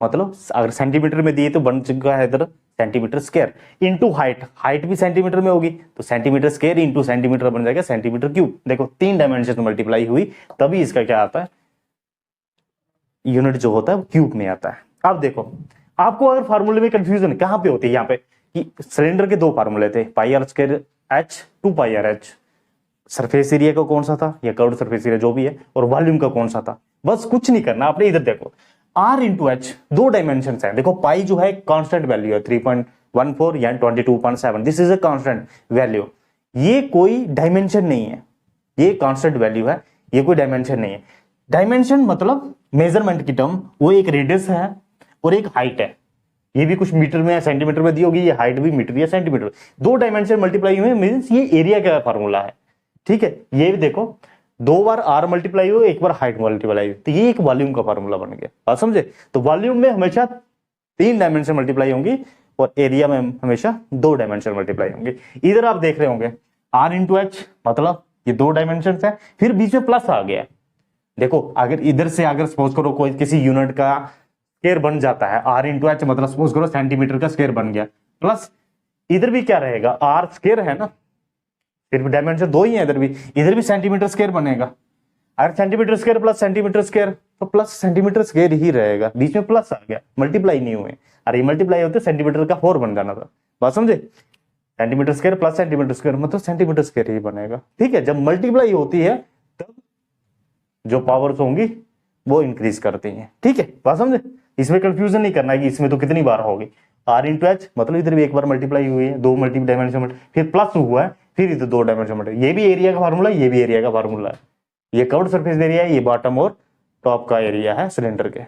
मतलब अगर सेंटीमीटर में दिए तो बन चुका है इधर centimetre square, into height, height भी सेंटीमीटर में होगी तो सेंटीमीटर स्क्वायर इंटू सेंटीमीटर बन जाएगा सेंटीमीटर क्यूब। देखो 3 डायमेंशन मल्टीप्लाई हुई तभी इसका क्या आता है, यूनिट जो होता है वो क्यूब में आता है। अब देखो आपको अगर फार्मूले में कंफ्यूजन कहां पे होती है, यहाँ पे कि सिलेंडर के 2 फार्मूले थे, pi r square h 2 pi r h. Surface area का कौन सा था, या कर्व्ड सरफेस एरिया जो भी है, और वॉल्यूम का कौन सा था। बस कुछ नहीं करना आपने, इधर देखो आर इंटू एच, दो डायमेंशन है। देखो पाई जो है कांस्टेंट वैल्यू है 3.14 या 22.7, this is a constant value. ये कोई डायमेंशन नहीं है, ये कांस्टेंट वैल्यू है, ये कोई डायमेंशन नहीं है। डायमेंशन मतलब मेजरमेंट की टर्म, वो एक रेडियस है और एक हाइट है। ये भी कुछ मीटर में या सेंटीमीटर में दी होगी, ये हाइट भी मीटर या सेंटीमीटर। दो डायमेंशन मल्टीप्लाई हुए मींस ये एरिया का फार्मूला है। ठीक है, ये भी देखो दो बार आर मल्टीप्लाई हो, एक बार हाइट मल्टीप्लाई हो, तो ये एक वॉल्यूम का फार्मूला बन गया। बात समझे। तो वॉल्यूम में हमेशा 3 डायमेंशन मल्टीप्लाई होंगी और एरिया में हमेशा 2 डायमेंशन मल्टीप्लाई होंगे। इधर आप देख रहे होंगे आर इंटू एच, मतलब ये 2 डायमेंशन है, फिर बीच में प्लस आ गया। देखो अगर इधर से अगर सपोज करो कोई किसी यूनिट का स्क्वायर बन जाता है, आर इंटू एच मतलब सपोज करो सेंटीमीटर का स्क्वायर बन गया, प्लस इधर भी क्या रहेगा, आर स्क्वायर है ना, फिर डायमेंशन 2 ही है, इधर भी सेंटीमीटर स्क्वायर बनेगा। अगर centimetre square plus centimetre square, तो प्लस सेंटीमीटर स्क्वायर ही रहेगा, बीच में प्लस आ गया, मल्टीप्लाई नहीं हुए। अरे मल्टीप्लाई होते सेंटीमीटर का 4 बन जाना था। बात समझे। Centimetre square plus centimetre square मतलब सेंटीमीटर स्क्वायर ही बनेगा। ठीक है, जब मल्टीप्लाई होती है तब जो पावर्स होंगी वो इंक्रीज करती हैं। ठीक है, बात समझे। इसमें कंफ्यूजन नहीं करना है कि इसमें तो कितनी बार होगी। आर इंटू एच मतलब इधर भी एक बार मल्टीप्लाई हुई है, 2 मल्टी डायमेंशन, फिर प्लस हुआ है, फिर इधर 2 डायमेंशन। ये भी एरिया का फार्मूला, ये भी एरिया का फार्मूला है। ये कर्व्ड सरफेस एरिया है, ये बॉटम और टॉप का एरिया है सिलेंडर के,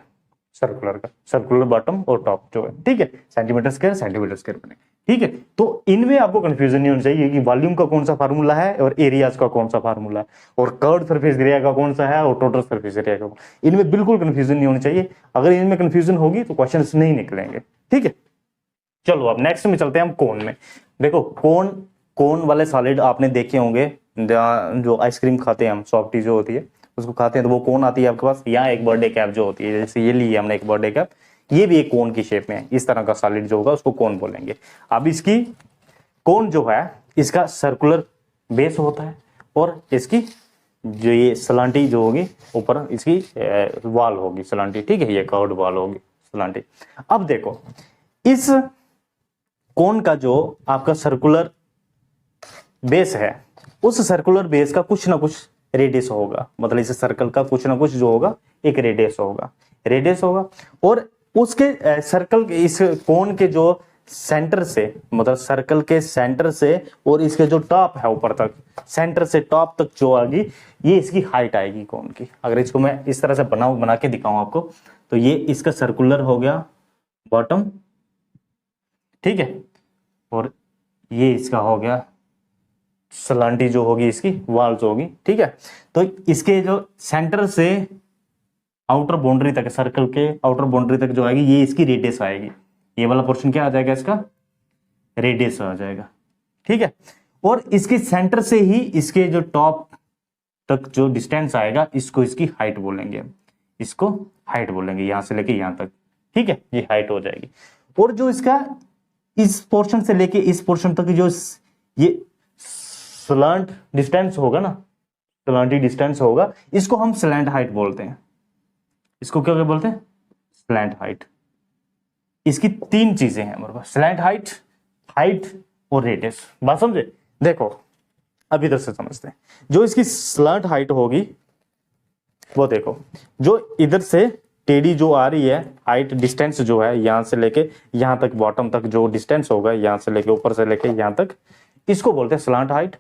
सर्कुलर का, सर्कुलर बॉटम और टॉप जो है। ठीक है, सेंटीमीटर स्क्वायर बने। ठीक है, तो इनमें आपको कंफ्यूजन नहीं होनी चाहिए कि वॉल्यूम का कौन सा फार्मूला है और एरियाज का कौन सा फार्मूला है, और कर्व्ड सरफेस एरिया का कौन सा है और टोटल सरफेस एरिया का। इनमें बिल्कुल कंफ्यूजन नहीं होनी चाहिए। अगर इनमें कंफ्यूजन होगी तो क्वेश्चंस नहीं निकलेंगे। ठीक है, चलो अब नेक्स्ट में चलते हैं हम कोन में। देखो कोन वाले सॉलिड आपने देखे होंगे, जो आइसक्रीम खाते हैं हम, सॉफ्टी जो होती है उसको खाते हैं, तो वो कोन आती है आपके पास। यहाँ एक बर्थडे कैप जो होती है, जैसे ये ली हमने एक बर्थडे कैप, ये भी एक कोन की शेप में है। इस तरह का सॉलिड जो होगा उसको कोन बोलेंगे। अब इसकी कोन जो है, इसका सर्कुलर बेस होता है और इसकी जो ये सलांटी जो होगी ऊपर इसकी वाल होगी सलांटी। ठीक है, ये कर्व्ड वाल होगी सलांटी। अब देखो इस कोन का जो आपका सर्कुलर बेस है, उस सर्कुलर बेस का कुछ ना कुछ रेडियस होगा, मतलब इस सर्कल का कुछ ना कुछ जो होगा एक रेडियस होगा। और उसके सर्कल के, इस कोन के जो सेंटर से, मतलब सर्कल के सेंटर से और इसके जो टॉप है ऊपर तक, सेंटर से टॉप तक जो आएगी, ये इसकी हाइट आएगी कोन की। अगर इसको मैं इस तरह से बना के दिखाऊं आपको, तो ये इसका सर्कुलर हो गया बॉटम, ठीक है, और ये इसका हो गया सलांटी जो होगी इसकी वाल जो होगी। ठीक है, तो इसके जो सेंटर से आउटर बाउंड्री तक, सर्कल के आउटर बाउंड्री तक जो आएगी, ये इसकी रेडियस आएगी। ये वाला पोर्शन क्या आ जाएगा, इसका रेडियस आ जाएगा। ठीक है, और इसके सेंटर से ही इसके जो टॉप तक जो डिस्टेंस आएगा, इसको इसकी हाइट बोलेंगे, इसको हाइट बोलेंगे, यहां से लेके यहां तक। ठीक है, ये हाइट हो जाएगी। और जो इसका इस पोर्शन से लेके इस पोर्शन तक जो ये स्लैंट डिस्टेंस होगा ना, स्लैंटी डिस्टेंस होगा, इसको हम स्लैंट हाइट बोलते हैं। इसको क्या बोलते हैं, स्लैंट हाइट। इसकी 3 चीजें हैं हमारे पास, स्लैंट हाइट और रेडियस। बात समझे। देखो अब इधर से समझते हैं। जो इसकी स्लैंट हाइट होगी वो देखो, जो इधर से टेढ़ी जो आ रही है हाइट, डिस्टेंस जो है यहां से लेके यहां तक, बॉटम तक जो डिस्टेंस होगा, यहां से लेके ऊपर से लेके यहां तक, इसको बोलते हैं स्लैंट हाइट।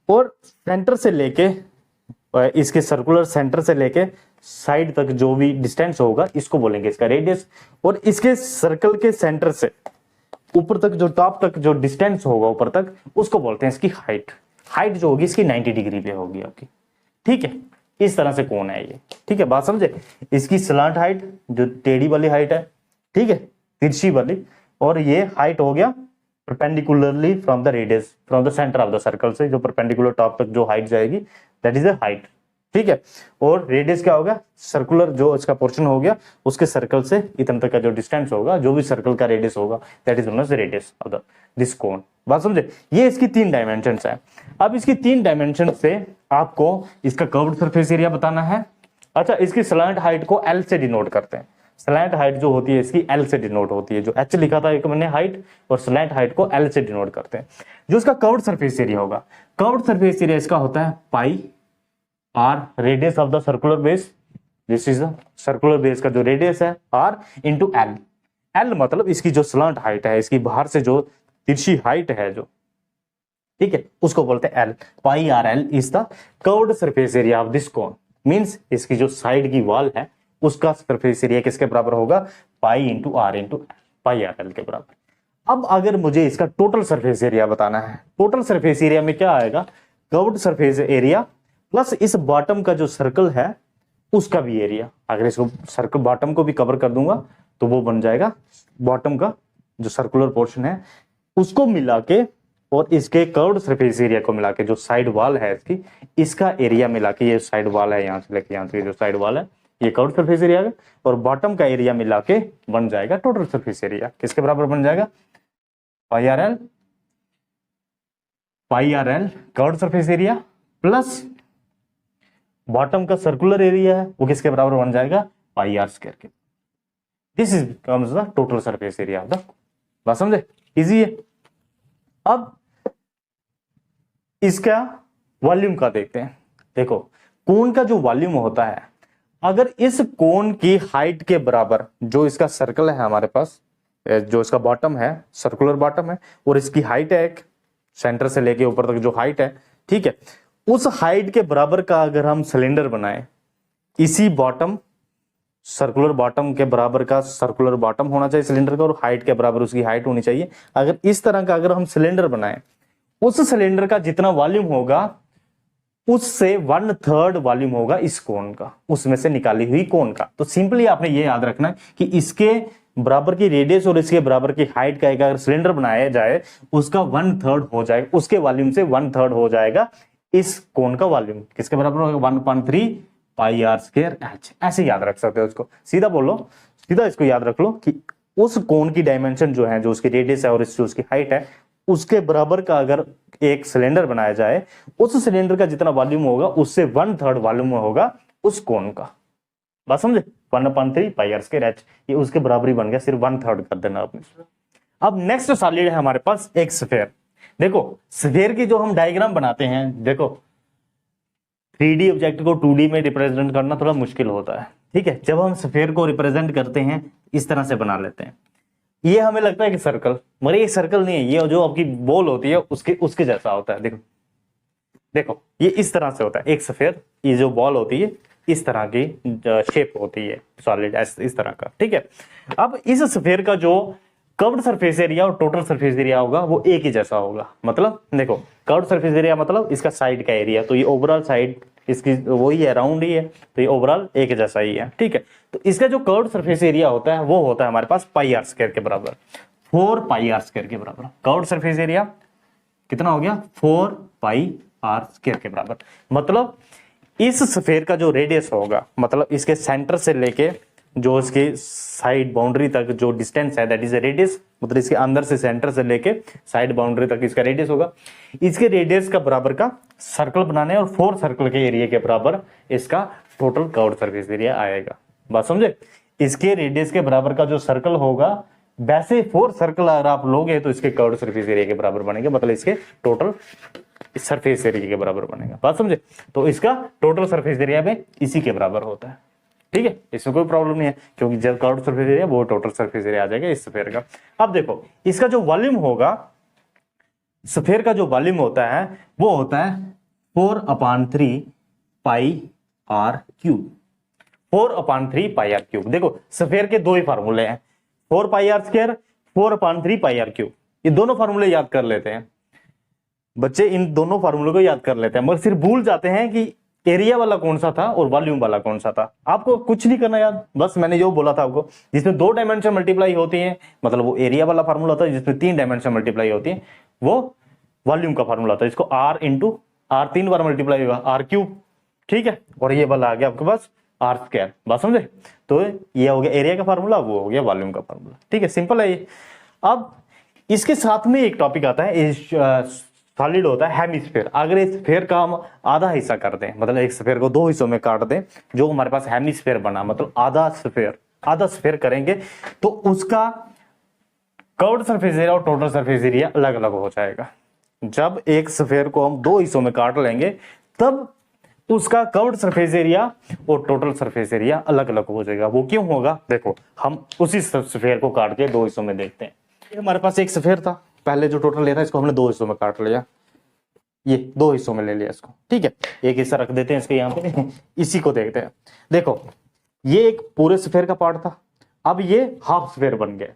और सेंटर से लेके इसके सर्कुलर सेंटर से लेके साइड तक जो भी डिस्टेंस होगा, इसको बोलेंगे इसका रेडियस। और इसके सर्कल के सेंटर से ऊपर तक जो टॉप तक जो डिस्टेंस होगा ऊपर तक, उसको बोलते हैं इसकी हाइट जो होगी इसकी 90 डिग्री पे होगी आपकी। ठीक है, इस तरह से कोन है ये। ठीक है, बात समझे। इसकी स्लैंट हाइट जो टेढ़ी वाली हाइट है, ठीक है, तिरछी वाली, और ये हाइट हो गया perpendicularly from the radius, from the centre of the circle से जो परपेंडिकुलर टॉप तक जो हाइट जाएगी, दैट इज द हाइट। ठीक है, और रेडियस क्या होगा, सर्कुलर जो इसका पोर्शन हो गया, उसके सर्कल से इतने तक का जो डिस्टेंस होगा, जो भी सर्कल का रेडियस होगा, that is known as radius of the this cone. बात समझे। ये इसकी 3 डायमेंशंस है। अब इसकी 3 डायमेंशन से आपको इसका कर्व्ड सरफेस एरिया बताना है। अच्छा, इसकी स्लैंट हाइट को L से डिनोट करते हैं। स्लैंट हाइट जो होती है इसकी एल से डिनोट होती है, जो एच लिखा था एक मैंने हाइट, और स्लैंट हाइट को एल से डिनोट करते हैं। जो इसका कर्व्ड सरफेस एरिया होगा, कर्व्ड सरफेस एरिया इसका होता है pi r radius of the circular base, this is the circular base का जो रेडियस है, आर इंटू एल। एल मतलब इसकी जो स्लैंट हाइट है, इसकी बाहर से जो तिरछी हाइट है जो, ठीक है, उसको बोलते हैं L. Pi r L is the curved surface area of this cone, means इसकी जो साइड की वॉल है उसका सरफेस एरिया किसके बराबर होगा, pi into r into pi r l के बराबर। अब अगर मुझे इसका टोटल सरफेस एरिया बताना है, टोटल सरफेस एरिया में क्या आएगा, कर्व्ड सरफेस एरिया प्लस इस बॉटम का जो सर्कल है उसका भी एरिया। अगर इसको सर्कल बॉटम को भी कवर कर दूंगा तो वो बन जाएगा बॉटम का जो सर्कुलर पोर्शन है उसको मिला के, और इसके कर्व्ड सरफेस एरिया को मिला के, जो साइड वॉल है इसकी, इसका एरिया मिला के, ये साइड वॉल है यहाँ से लेके यहाँ से जो साइड वॉल है ये कर्व्ड सरफेस एरिया है, और बॉटम का एरिया मिला के बन जाएगा टोटल सरफेस एरिया। किसके बराबर बन जाएगा, pi r l curved surface area plus bottom का सर्कुलर एरिया है वो किसके बराबर बन जाएगा, पाई आर स्क्वायर के। This is becomes the total surface area of the, बात समझे, इजी है। अब इसका वॉल्यूम का देखते हैं। देखो कोन का जो वॉल्यूम होता है, अगर इस कोन की हाइट के बराबर जो इसका सर्कल है हमारे पास, जो इसका बॉटम है सर्कुलर बॉटम है, और इसकी हाइट है एक सेंटर से लेके ऊपर तक जो हाइट है, ठीक है, उस हाइट के बराबर का अगर हम सिलेंडर बनाए, इसी बॉटम सर्कुलर बॉटम के बराबर का सर्कुलर बॉटम होना चाहिए सिलेंडर का, और हाइट के बराबर उसकी हाइट होनी चाहिए। अगर इस तरह का अगर हम सिलेंडर बनाए, उस सिलेंडर का जितना वॉल्यूम होगा उससे 1/3 वॉल्यूम होगा इस कोन का, उसमें से निकाली हुई कोन का। तो सिंपली आपने ये याद रखना है कि इसके बराबर की रेडियस और इसके बराबर की हाइट का एक अगर सिलेंडर बनाया जाए उसका 1/3 हो जाएगा, उसके वॉल्यूम से 1/3 हो जाएगा इस कोन का वॉल्यूम। किसके बराबर होगा, 1/3 पाई आर स्क्वायर एच। ऐसे याद रख सकते हो इसको, सीधा बोलो, सीधा इसको याद रख लो कि उस कोन की डायमेंशन जो है, जो उसकी रेडियस है और जो उसकी हाइट है, उसके बराबर का अगर एक सिलेंडर बनाया जाए, उस सिलेंडर का जितना वॉल्यूम होगा उससे 1/3 वॉल्यूम होगा उस कोन का। बात समझे, 1/3 पाई आर स्क्वायर एच, ये उसके बराबर ही बन गया, सिर्फ 1/3 कर देना आपने। अब नेक्स्ट सॉलिड है हमारे पास एक स्फेयर। देखो स्फेयर की जो हम डायग्राम बनाते हैं, देखो 3D ऑब्जेक्ट को 2D में रिप्रेजेंट करना थोड़ा मुश्किल होता है, ठीक है। जब हम स्फेयर को रिप्रेजेंट करते हैं इस तरह से बना लेते हैं, ये हमें लगता है कि सर्कल, मगर ये सर्कल नहीं है, ये जो आपकी बॉल होती है उसके जैसा होता है। देखो देखो ये इस तरह से होता है एक स्फेयर, ये जो बॉल होती है इस तरह की शेप होती है सॉलिड, इस तरह का, ठीक है। अब इस स्फेयर का जो कर्व्ड सरफेस एरिया और टोटल सरफेस एरिया होगा वो एक ही जैसा होगा। मतलब देखो कर्व्ड सरफेस एरिया मतलब इसका साइड का एरिया, तो ये ओवरऑल साइड इसकी वही है, राउंड ही है, तो ये ओवरऑल एक जैसा ही है, ठीक है। तो इसका जो कर्व्ड सरफेस एरिया होता है वो होता है हमारे पास पाई आर स्क्वायर के बराबर, 4 पाई आर स्क्वायर के बराबर। कर्व्ड सरफेस एरिया कितना हो गया, 4 पाई आर स्क्वायर के बराबर। मतलब इस स्फेयर का जो रेडियस होगा, मतलब इसके सेंटर से लेके जो इसके साइड बाउंड्री तक जो डिस्टेंस है, दैट इज रेडियस, मतलब इसके अंदर से सेंटर से लेके साइड बाउंड्री तक इसका रेडियस होगा। इसके रेडियस का बराबर का सर्कल बनाने और 4 सर्कल के एरिया के बराबर इसका टोटल कर्व्ड सरफेस एरिया आएगा। बात समझे, इसके रेडियस के बराबर का जो सर्कल होगा, वैसे 4 सर्कल अगर आप लोगे तो इसके कर्व्ड सरफेस एरिया के बराबर बनेगा, मतलब इसके टोटल सरफेस एरिया के बराबर बनेगा। बात समझे, तो इसका टोटल सरफेस एरिया में इसी के बराबर होता है, ठीक है। इसमें कोई प्रॉब्लम नहीं है, क्योंकि जब कर्व्ड सरफेस एरिया वो टोटल सरफेस एरिया आ जाएगा इस स्फेयर का। अब देखो इसका जो वॉल्यूम होगा, स्फेयर का जो वॉल्यूम होता है वो होता है 4/3 pi r cube, 4/3 pi r cube. देखो स्फेयर के दो ही फार्मूले हैं, 4 pi r square, 4/3 pi r cube. ये दोनों फार्मूले याद कर लेते हैं बच्चे, इन दोनों फार्मूले को याद कर लेते हैं, मगर सिर्फ भूल जाते हैं कि एरिया वाला कौन सा था और वॉल्यूम वाला कौन सा था। आपको कुछ नहीं करना याद, बस मैंने जो बोला था आपको, जिसमें 2 डायमेंशन मल्टीप्लाई होती है, मतलब वो एरिया वाला फार्मूला होता है। जिसमें 3 डायमेंशन मल्टीप्लाई होती है वो वॉल्यूम का फार्मूला होता है। इसको r इंटू आर 3 बार मल्टीप्लाई होगा, आर क्यूब, ठीक है। और ये वाला आ गया आपके पास आर स्क्वायर। बात समझे, तो ये हो गया एरिया का फार्मूला, वो हो गया वॉल्यूम का फार्मूला, ठीक है, सिंपल है ये। अब इसके साथ में एक टॉपिक आता है, सॉलिड होता है हेमिस्फेयर। अगर इस स्फेयर का हम आधा हिस्सा कर दें, मतलब एक स्फेयर को 2 हिस्सों में काट दें, जो हमारे पास हेमिस्फेयर बना, मतलब आधा स्फेयर, आधा स्फीयर करेंगे तो उसका कर्व्ड सरफेस एरिया और टोटल सरफेस एरिया अलग अलग हो जाएगा। जब एक स्फीयर को हम दो हिस्सों में काट लेंगे तब उसका कर्व्ड सरफेस एरिया और टोटल सरफेस एरिया अलग अलग हो जाएगा। वो क्यों होगा, देखो हम उसी स्फीयर को काट के दो हिस्सों में देखते हैं। हमारे पास एक स्फीयर था, पहले जो टोटल लिया था इसको हमने दो हिस्सों में काट लिया, ये दो हिस्सों में ले लिया इसको, ठीक है। एक हिस्सा रख देते हैं इसके यहाँ पे, इसी को देखते हैं। देखो ये एक पूरे स्फीयर का पार्ट था, अब ये हाफ स्फीयर बन गया।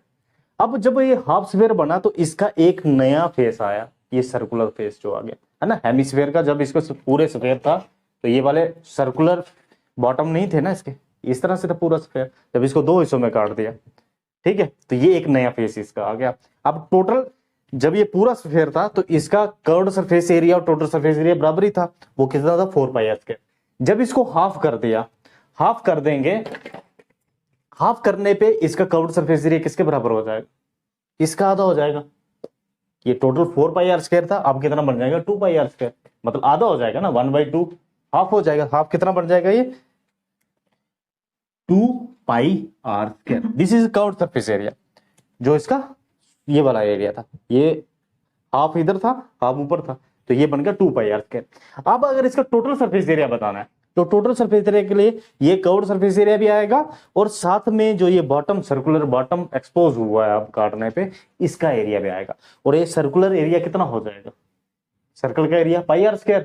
अब जब ये हाफ स्फीयर बना तो इसका एक नया फेस आया, ये सर्कुलर फेस जो आ गया है ना हेमिस्फीयर का। जब इसको पूरे स्फीयर था तो ये वाले सर्कुलर बॉटम नहीं थे ना इसके, इस तरह से था पूरा स्फीयर। जब इसको दो हिस्सों में काट दिया, ठीक है, तो ये एक नया फेस इसका आ गया। अब टोटल जब ये पूरा स्फीयर था तो इसका कर्व्ड सरफेस एरिया और टोटल सरफेस एरिया बराबर ही था, वो कितना था 4πr²। जब इसको हाफ कर दिया, हाफ कर देंगे, हाफ करने पे इसका कर्व्ड सरफेस एरिया किसके बराबर हो जाएगा, इसका आधा हो जाएगा। ये टोटल 4πr² था, अब कितना बन जाएगा 2πr², मतलब आधा हो जाएगा ना, 1/2 हाफ हो जाएगा। हाफ कितना बन जाएगा, ये 2πr²। This is curved surface area. जो इसका ये वाला एरिया था, ये हाफ इधर था हाफ ऊपर था, तो ये बन गया 2πr²। अब अगर इसका टोटल सरफेस एरिया बताना है तो टोटल सरफेस एरिया के लिए ये कर्व्ड सरफेस एरिया भी आएगा और साथ में जो ये बॉटम सर्कुलर बॉटम एक्सपोज हुआ है अब काटने पे, इसका एरिया भी आएगा। और ये सर्कुलर एरिया कितना हो जाएगा, सर्कल का एरिया πr²,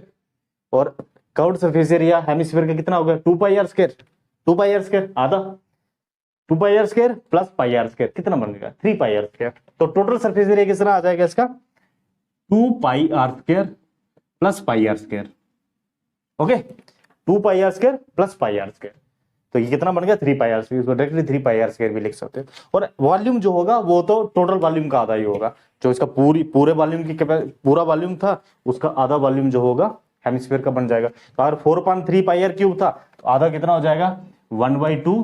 और कर्व्ड सरफेस एरिया हेमिस्फीयर का कितना हो गया 2πr²। 2πr² आधा, 2πr² प्लस πr² कितना बन गया 3πr²। तो टोटल सरफेस एरिया कितना आ जाएगा इसका 2πr² plus πr²। Okay, 2πr² plus πr², तो ये कितना बन गया 3πr²। इसको डायरेक्टली 3πr² भी लिख सकते हो। और वॉल्यूम जो होगा वो तो टोटल वॉल्यूम का आधा ही होगा, जो इसका पूरे वॉल्यूम की पूरा वॉल्यूम था उसका आधा वॉल्यूम जो होगा हेमिस्फीयर का बन जाएगा। तो अगर 4/3πr³ था तो आधा कितना हो जाएगा 1/2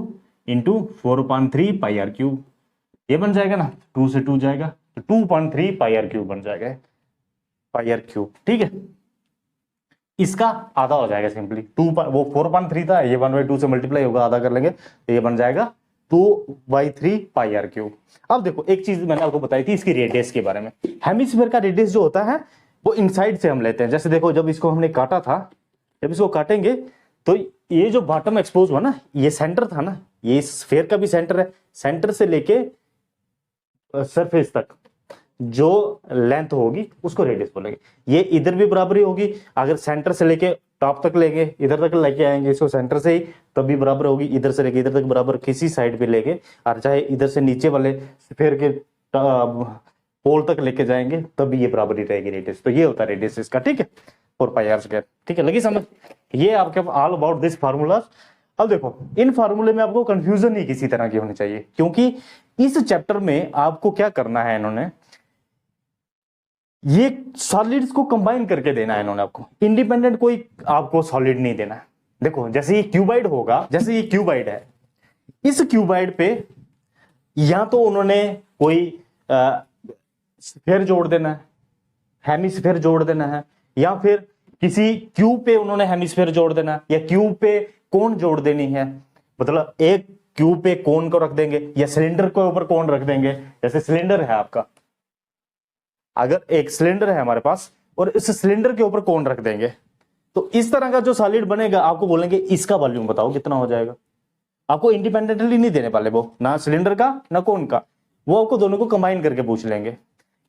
इंटू 4/3πr³, ये बन जाएगा ना, 2 से 2 जाएगा तो 2.3πr³ बन जाएगा πr³, ठीक है। इसका आधा हो जाएगा सिंपली 2, वो 4.3 था, ये 1/2 से मल्टीप्लाई होगा, आधा कर लेंगे तो ये बन जाएगा 2/3πr³। अब देखो एक चीज मैंने आपको बताई थी इसकी रेडियस के बारे में। हेमिस्फीयर का रेडियस जो होता है वो इनसाइड से हम लेते हैं। जैसे देखो जब इसको हमने काटा था, जब इसको काटेंगे तो ये जो बॉटम एक्सपोज हुआ ना, ये सेंटर था ना, ये स्फीयर का भी सेंटर है, सेंटर से लेके सरफेस तक जो लेंथ होगी उसको रेडियस बोलेंगे। ये इधर भी बराबरी होगी, अगर सेंटर से लेके टॉप तक लेंगे, इधर तक लेके आएंगे इसको सेंटर से ही, तब भी बराबर होगी। इधर से लेके इधर तक बराबर किसी साइड पे लेके, और चाहे इधर से नीचे वाले स्फीयर के पोल तक लेके जाएंगे तब भी ये बराबरी रहेगी रेडियस। तो ये होता है रेडियस इसका, ठीक है 4πr², ठीक है, लगी समझ। ये आपके ऑल अबाउट दिस फार्मूला। अब देखो इन फार्मूले में आपको कंफ्यूजन नहीं किसी तरह की होनी चाहिए, क्योंकि इस चैप्टर में आपको क्या करना है, इन्होंने ये सॉलिड्स को कंबाइन करके देना है। इन्होंने आपको इंडिपेंडेंट कोई आपको सॉलिड नहीं देना है। देखो जैसे ये क्यूबाइड होगा, जैसे ये क्यूबाइड है, इस क्यूबाइड पे या तो उन्होंने कोई स्फीयर जोड़ देना है, हेमिस्फीयर जोड़ देना है, या फिर किसी क्यूब पे उन्होंने हेमिस्फीयर जोड़ देना है, या क्यूब पे कोन जोड़ देनी है। मतलब एक क्यूब पे कोन को रख देंगे या सिलेंडर के ऊपर कोन रख देंगे। जैसे सिलेंडर है आपका, अगर एक सिलेंडर है हमारे पास और इस सिलेंडर के ऊपर कोन रख देंगे तो इस तरह का जो सॉलिड बनेगा, आपको बोलेंगे इसका वॉल्यूम बताओ कितना हो जाएगा। आपको इंडिपेंडेंटली नहीं देने वाले वो, ना सिलेंडर का ना कोन का, वो आपको दोनों को कंबाइन करके पूछ लेंगे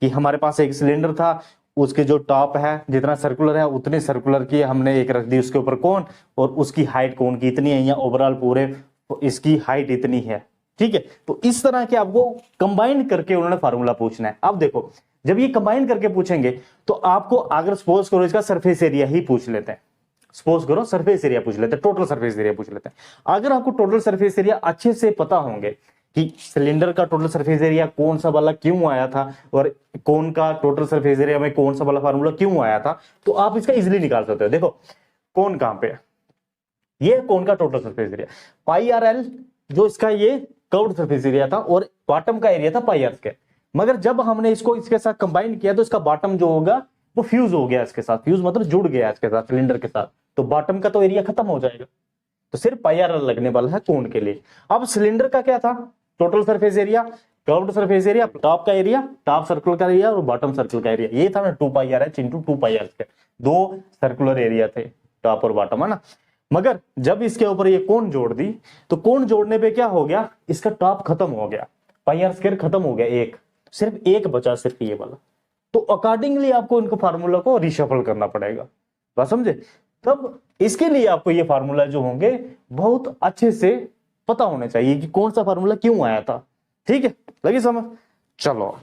कि हमारे पास एक सिलेंडर था, उसके जो टॉप है जितना सर्कुलर है उतने सर्कुलर की हमने एक रख दी, उसके ऊपर कोन, और उसकी हाइट कोन की इतनी है, या ओवरऑल पूरे इसकी हाइट इतनी है, ठीक है। तो इस तरह के आपको कंबाइन करके उन्होंने फार्मूला पूछना है। अब देखो जब ये कंबाइन करके पूछेंगे तो आपको अगर सपोज करो इसका सरफेस एरिया ही पूछ लेते हैं, सपोज करो सरफेस एरिया पूछ लेते हैं, टोटल सरफेस एरिया पूछ लेते हैं। अगर आपको टोटल सरफेस एरिया अच्छे से पता होंगे कि सिलेंडर का टोटल सरफेस एरिया कौन सा वाला क्यों आया था और कोन का टोटल सरफेस एरिया में कौन सा वाला फार्मूला क्यों आया था, तो आप इसका इजीली निकाल सकते हो। देखो कोन कहां पे है, ये कोन का टोटल सरफेस एरिया πrl, जो इसका ये कर्व्ड सरफेस एरिया था, और बॉटम का एरिया था πr²। मगर जब हमने इसको इसके साथ कंबाइन किया तो इसका बॉटम जो होगा वो फ्यूज हो गया इसके साथ, फ्यूज मतलब जुड़ गया इसके साथ सिलेंडर के साथ, तो बॉटम का तो एरिया खत्म हो जाएगा। तो सिर्फ पाई आर लगने वाला है कोण के लिए। अब सिलेंडर का क्या था, total surface area, curved surface area, top का एरिया, टॉप सर्कल का एरिया और बॉटम सर्कल का एरिया, ये था ना 2 pi r h into 2 pi r square, दो सर्कुलर एरिया थे टॉप और बॉटम, है ना। मगर जब इसके ऊपर ये कोण जोड़ दी तो कोण जोड़ने पे क्या हो गया, इसका टॉप खत्म हो गया, पाई आर स्क्वायर खत्म हो गया, एक सिर्फ एक बचा, सिर्फ ये वाला। तो अकॉर्डिंगली आपको इनको फार्मूला को रिशफल करना पड़ेगा, बात समझे। तब इसके लिए आपको ये फार्मूला जो होंगे बहुत अच्छे से पता होने चाहिए कि कौन सा फार्मूला क्यों आया था, ठीक है, लगी समझ। चलो